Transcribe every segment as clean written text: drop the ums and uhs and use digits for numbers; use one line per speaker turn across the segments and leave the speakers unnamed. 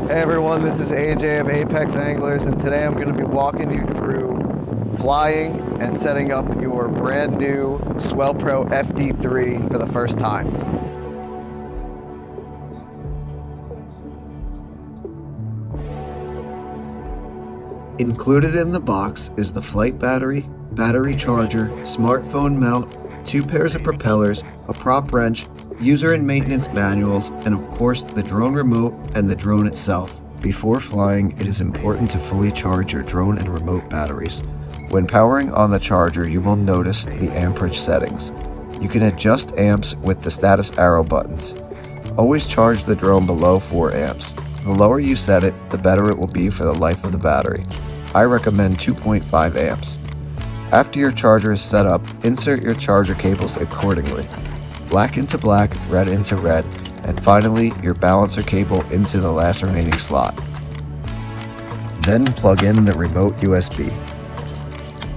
Hey everyone, this is AJ of Apex Anglers, and today I'm going to be walking you through flying and setting up your brand new SwellPro FD3 for the first time. Included in the box is the flight battery, battery charger, smartphone mount, 2 pairs of propellers, a prop wrench, user and maintenance manuals, and of course the drone remote and the drone itself. Before flying, it is important to fully charge your drone and remote batteries. When powering on the charger, you will notice the amperage settings. You can adjust amps with the status arrow buttons. Always charge the drone below 4 amps. The lower you set it, the better it will be for the life of the battery. I recommend 2.5 amps. After your charger is set up, insert your charger cables accordingly. Black into black, red into red, and finally your balancer cable into the last remaining slot. Then plug in the remote USB.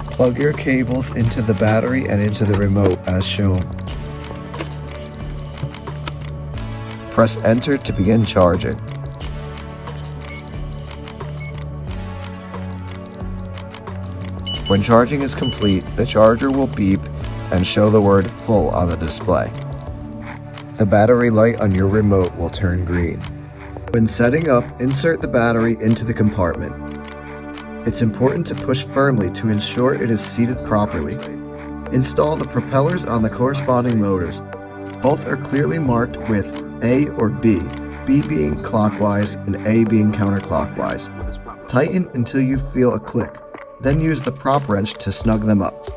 Plug your cables into the battery and into the remote as shown. Press enter to begin charging. When charging is complete, the charger will beep and show the word full on the display. The battery light on your remote will turn green. When setting up, insert the battery into the compartment. It's important to push firmly to ensure it is seated properly. Install the propellers on the corresponding motors. Both are clearly marked with A or B, B being clockwise and A being counterclockwise. Tighten until you feel a click, then use the prop wrench to snug them up.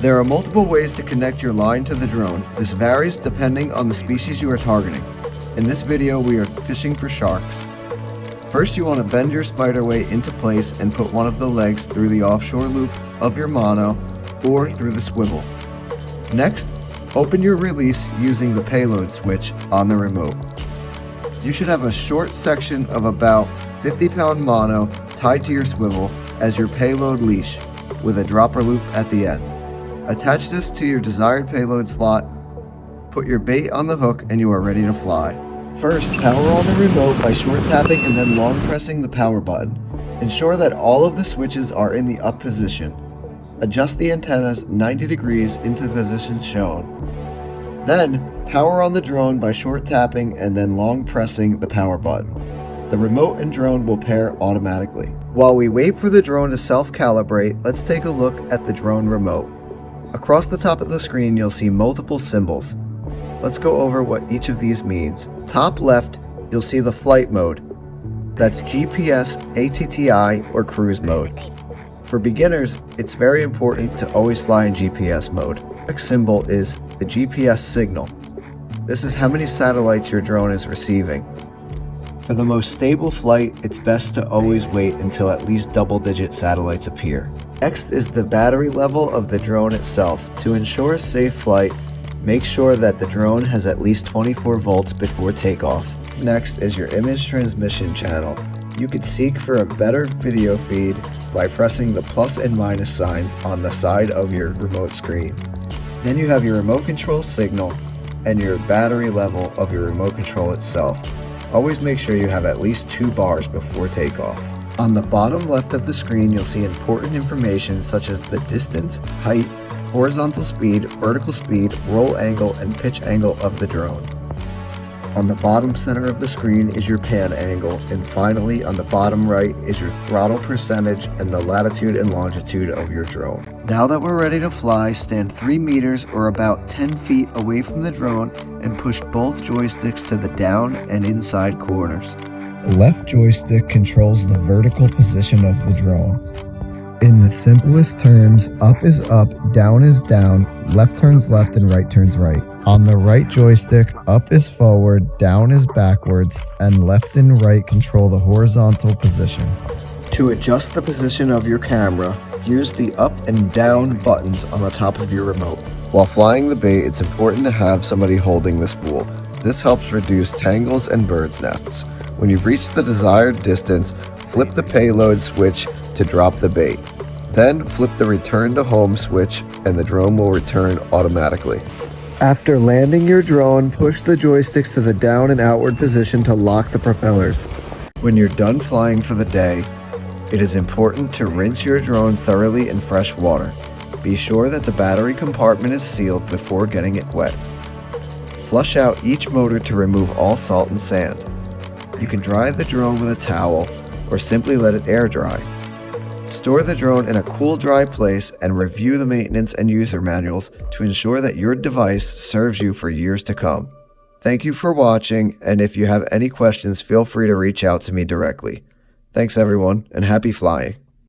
There are multiple ways to connect your line to the drone. This varies depending on the species you are targeting. In this video, we are fishing for sharks. First, you want to bend your spiderweight into place and put one of the legs through the offshore loop of your mono or through the swivel. Next, open your release using the payload switch on the remote. You should have a short section of about 50-pound mono tied to your swivel as your payload leash with a dropper loop at the end. Attach this to your desired payload slot, put your bait on the hook, and you are ready to fly. First, power on the remote by short tapping and then long pressing the power button. Ensure that all of the switches are in the up position. Adjust the antennas 90 degrees into the position shown. Then, power on the drone by short tapping and then long pressing the power button. The remote and drone will pair automatically. While we wait for the drone to self-calibrate, let's take a look at the drone remote. Across the top of the screen, you'll see multiple symbols. Let's go over what each of these means. Top left, you'll see the flight mode. That's GPS, ATTI, or cruise mode. For beginners, it's very important to always fly in GPS mode. The next symbol is the GPS signal. This is how many satellites your drone is receiving. For the most stable flight, it's best to always wait until at least double-digit satellites appear. Next is the battery level of the drone itself. To ensure a safe flight, make sure that the drone has at least 24 volts before takeoff. Next is your image transmission channel. You can seek for a better video feed by pressing the plus and minus signs on the side of your remote screen. Then you have your remote control signal and your battery level of your remote control itself. Always make sure you have at least 2 bars before takeoff. On the bottom left of the screen, you'll see important information such as the distance, height, horizontal speed, vertical speed, roll angle, and pitch angle of the drone. On the bottom center of the screen is your pan angle, and finally on the bottom right is your throttle percentage and the latitude and longitude of your drone. Now that we're ready to fly, stand 3 meters or about 10 feet away from the drone and push both joysticks to the down and inside corners. The left joystick controls the vertical position of the drone. In the simplest terms, up is up, down is down, left turns left, and right turns right. On the right joystick, up is forward, down is backwards, and left and right control the horizontal position. To adjust the position of your camera, use the up and down buttons on the top of your remote. While flying the bait, it's important to have somebody holding the spool. This helps reduce tangles and bird's nests. When you've reached the desired distance, flip the payload switch to drop the bait. Then flip the return to home switch and the drone will return automatically. After landing your drone, push the joysticks to the down and outward position to lock the propellers. When you're done flying for the day, it is important to rinse your drone thoroughly in fresh water. Be sure that the battery compartment is sealed before getting it wet. Flush out each motor to remove all salt and sand. You can dry the drone with a towel or simply let it air dry. Store the drone in a cool, dry place and review the maintenance and user manuals to ensure that your device serves you for years to come. Thank you for watching, and if you have any questions, feel free to reach out to me directly. Thanks everyone, and happy flying.